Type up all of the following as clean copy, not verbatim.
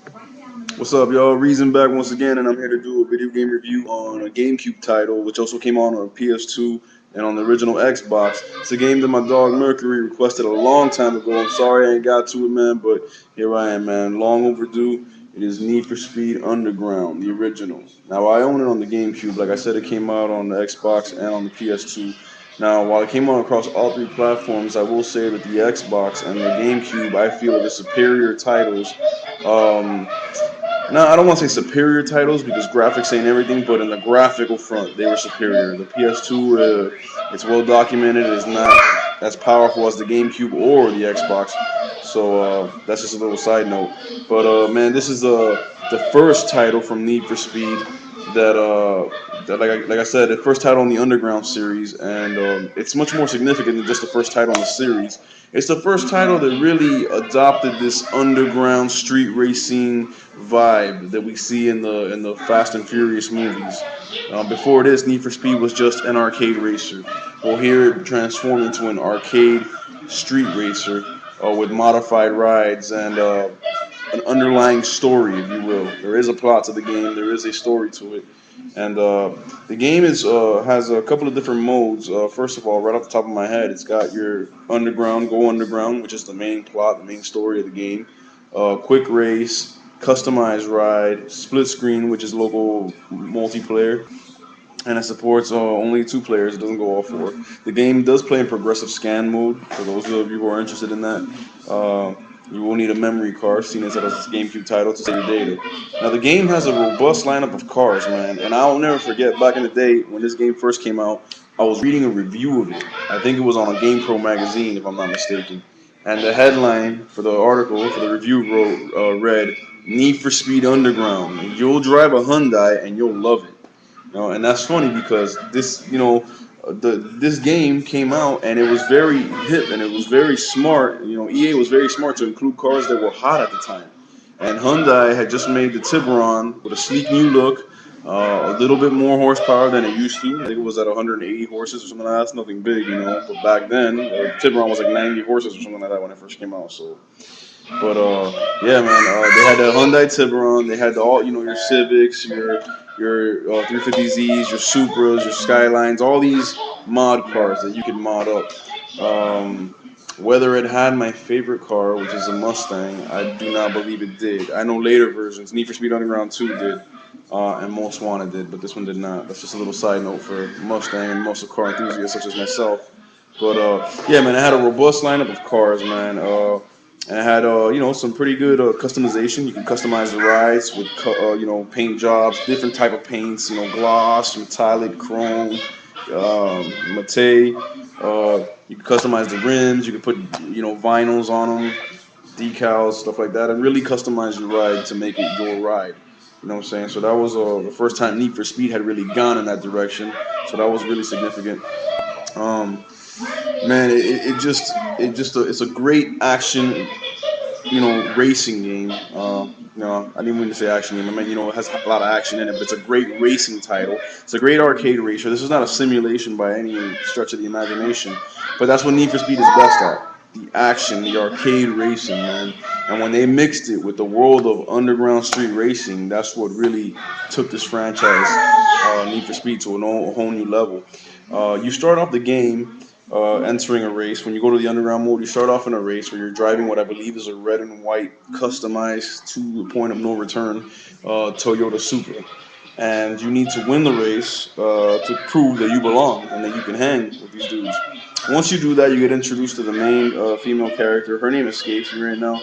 What's up, y'all? Reezon back once again, and I'm here to do a video game review on a GameCube title, which also came out on PS2 and on the original Xbox. It's a game that my dog Mercury requested a long time ago. I'm sorry I ain't got to it, man, but here I am, man. Long overdue. It is Need for Speed Underground, the original. Now, I own it on the GameCube. Like I said, it came out on the Xbox and on the PS2. Now, while it came out across all three platforms, I will say that the Xbox and the GameCube, I feel, are the superior titles. Um, no, I don't want to say superior titles because graphics ain't everything, but in the graphical front, they were superior. The PS2, it's well documented, it is not as powerful as the GameCube or the Xbox. So that's just a little side note. But man, this is the first title from Need for Speed that like I said, the first title in the Underground series, and it's much more significant than just the first title in the series. It's the first title that really adopted this underground street racing vibe that we see in the Fast and Furious movies. Before this, Need for Speed was just an arcade racer. Well, here it transformed into an arcade street racer with modified rides and an underlying story, if you will. There is a plot to the game. There is a story to it, and the game is has a couple of different modes. First of all, right off the top of my head, it's got your underground, go underground, which is the main plot, the main story of the game. Quick race, customized ride, split screen, which is local multiplayer, and it supports only two players. It doesn't go all four. The game does play in progressive scan mode. For those of you who are interested in that, you will need a memory card, seeing as it has this GameCube title to save your data. Now the game has a robust lineup of cars, man, and I'll never forget back in the day when this game first came out. I was reading a review of it. I think it was on a GamePro magazine, if I'm not mistaken. And the headline for the article, for the review, read "Need for Speed Underground. You'll drive a Hyundai and you'll love it." And that's funny because this game came out and it was very hip and it was very smart. EA was very smart to include cars that were hot at the time. And Hyundai had just made the Tiburon with a sleek new look, a little bit more horsepower than it used to. I think it was at 180 horses or something like that. That's nothing big, But back then, the Tiburon was like 90 horses or something like that when it first came out. So but yeah, man, they had the Hyundai Tiburon. They had all your Civics, your 350Zs, your Supras, your Skylines, all these mod cars that you could mod up. Um, Whether it had my favorite car, which is a Mustang, I do not believe it did. I know later versions, Need for Speed Underground 2 did, and Most Wanted did, but this one did not. That's just a little side note for Mustang and muscle car enthusiasts such as myself. But yeah, man, it had a robust lineup of cars, man. And it had some pretty good customization. You can customize the rides with paint jobs, different type of paints. Gloss, metallic, chrome, matte. You can customize the rims. You can put vinyls on them, decals, stuff like that, and really customize your ride to make it your ride. You know what I'm saying? So that was the first time Need for Speed had really gone in that direction. So that was really significant. Um, Man, it's a great action, racing game. No, I didn't mean to say action game. I mean, it has a lot of action in it, but it's a great racing title. It's a great arcade racer. This is not a simulation by any stretch of the imagination, but that's what Need for Speed is best at. The action, the arcade racing, man. And when they mixed it with the world of underground street racing, that's what really took this franchise, Need for Speed, to a whole new level. You start off the game entering a race. When you go to the underground mode, you start off in a race where you're driving what I believe is a red and white customized to the point of no return Toyota Supra. And you need to win the race to prove that you belong and that you can hang with these dudes. Once you do that, you get introduced to the main female character. Her name escapes me right now,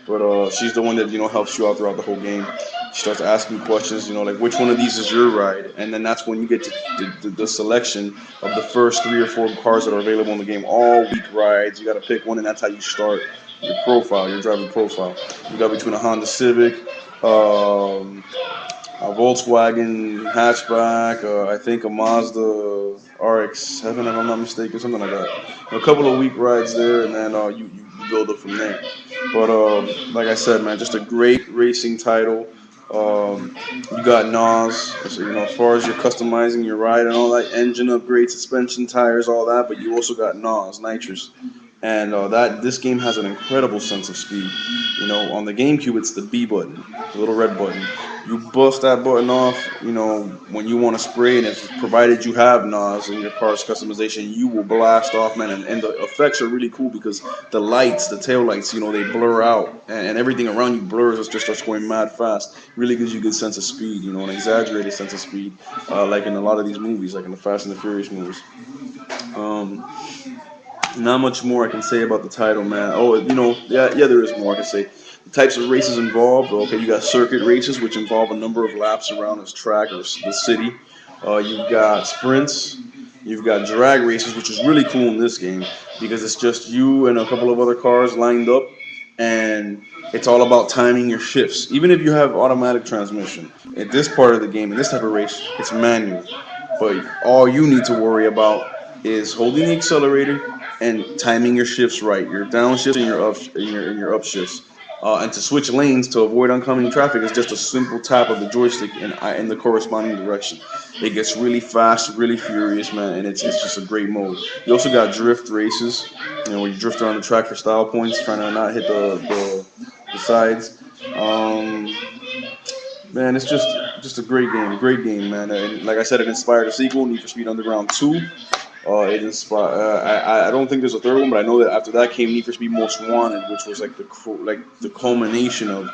but she's the one that helps you out throughout the whole game. She starts asking questions, like which one of these is your ride, and then that's when you get to the selection of the first three or four cars that are available in the game. All week rides, you got to pick one, and that's how you start your profile, your driver profile. You got between a Honda Civic, a Volkswagen hatchback, I think a Mazda RX-7, if I'm not mistaken, something like that. A couple of week rides there, and then you build up from there. But like I said, man, just a great racing title. You got NOS, so, as far as you're customizing your ride and all that, engine upgrade, suspension, tires, all that. But you also got NOS, nitrous, and that this game has an incredible sense of speed. On the GameCube, it's the B button, the little red button. You bust that button off, when you want to spray, and if provided you have NOS in your car's customization, you will blast off, man. And the effects are really cool because the lights, the tail lights, they blur out, and everything around you blurs. It just starts going mad fast. Really gives you a good sense of speed, an exaggerated sense of speed, like in a lot of these movies, like in the Fast and the Furious movies. Um, Not much more I can say about the title, man. Oh, yeah, there is more I can say. The types of races involved. Okay, you got circuit races, which involve a number of laps around this track or the city. You've got sprints. You've got drag races, which is really cool in this game because it's just you and a couple of other cars lined up, and it's all about timing your shifts. Even if you have automatic transmission, at this part of the game, in this type of race, it's manual. But all you need to worry about is holding the accelerator and timing your shifts right, your downshifts and your upshifts. And to switch lanes to avoid oncoming traffic is just a simple tap of the joystick in the corresponding direction. It gets really fast, really furious, man, and it's just a great mode. You also got drift races, where you drift around the track for style points, trying to not hit the sides. Um, Man, it's just a great game, man. And like I said, it inspired a sequel, Need for Speed Underground 2. It inspired. I don't think there's a third one, but I know that after that came Need for Speed Most Wanted, which was like the culmination of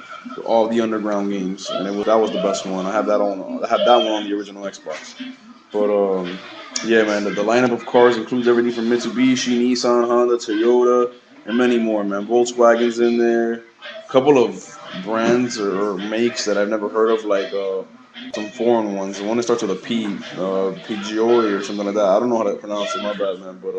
all the underground games, and that was the best one. I have that one on the original Xbox. But yeah, man, the lineup of cars includes everything from Mitsubishi, Nissan, Honda, Toyota, and many more, man. Volkswagen's in there. A couple of brands or makes that I've never heard of, like some foreign ones. The one that starts with a P, Peugeot or something like that. I don't know how to pronounce it. My bad, man. But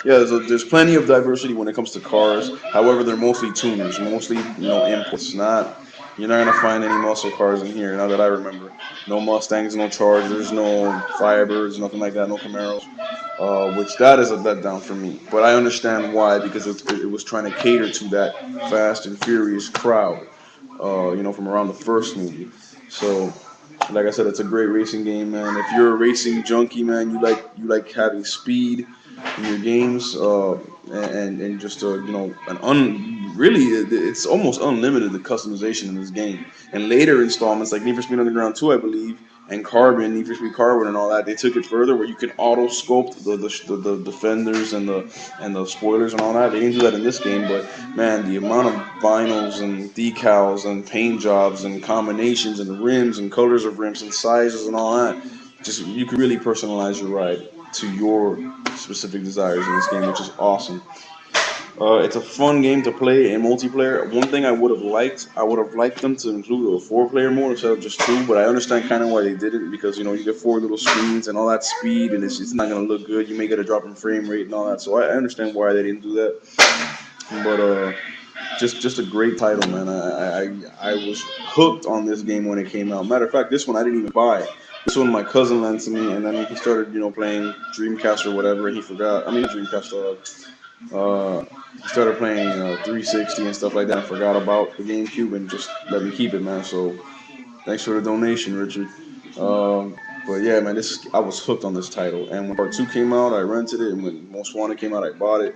yeah, there's plenty of diversity when it comes to cars. However, they're mostly tuners, mostly imports. You're not gonna find any muscle cars in here. Now that I remember, no Mustangs, no Chargers, no Firebirds, nothing like that, no Camaros. Which that is a letdown for me. But I understand why, because it was trying to cater to that Fast and Furious crowd, from around the first movie. So, like I said, it's a great racing game, man. If you're a racing junkie, man, you like having speed in your games, and just really it's almost unlimited the customization in this game. And later installments like Need for Speed Underground 2, I believe, and Carbon, Need for Speed Carbon, and all that, they took it further where you can auto sculpt the fenders and the spoilers and all that. They didn't do that in this game, but man, the amount of vinyls and decals and paint jobs and combinations and rims and colors of rims and sizes and all that, just you can really personalize your ride to your specific desires in this game, which is awesome. It's a fun game to play in multiplayer. One thing I would have liked them to include a four-player mode instead of just two. But I understand kind of why they did it because you get four little screens and all that speed, and it's not gonna look good. You may get a drop in frame rate and all that. So I understand why they didn't do that. But just a great title, man. I was hooked on this game when it came out. Matter of fact, this one I didn't even buy. This one my cousin lent to me, and then he started, playing Dreamcast or whatever, and he forgot. I mean, Dreamcast. He started playing 360 and stuff like that, and forgot about the GameCube and just let me keep it, man. So thanks for the donation, Richard. But yeah, man, I was hooked on this title. And when Part 2 came out, I rented it, and when Most Wanted came out, I bought it.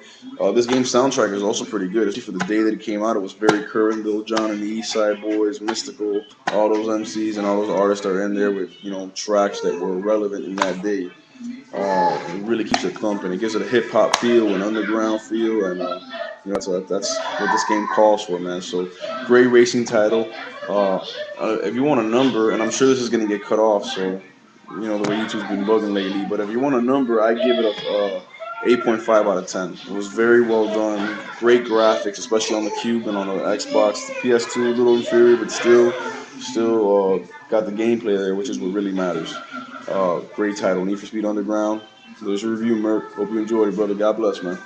This game's soundtrack is also pretty good, especially for the day that it came out. It was very current. Lil Jon and the East Side Boys, Mystical, all those MCs and all those artists are in there with tracks that were relevant in that day. It really keeps it thumping. It gives it a hip hop feel, an underground feel, and that's what this game calls for, man. So great racing title. If you want a number, and I'm sure this is gonna get cut off, so the way YouTube's been bugging lately. But if you want a number, I give it a 8.5 out of 10. It was very well done. Great graphics, especially on the Cube and on the Xbox. The PS2 a little inferior, but still got the gameplay there, which is what really matters. Great title, Need for Speed Underground. There's your review, Merc. Hope you enjoyed it, brother. God bless, man.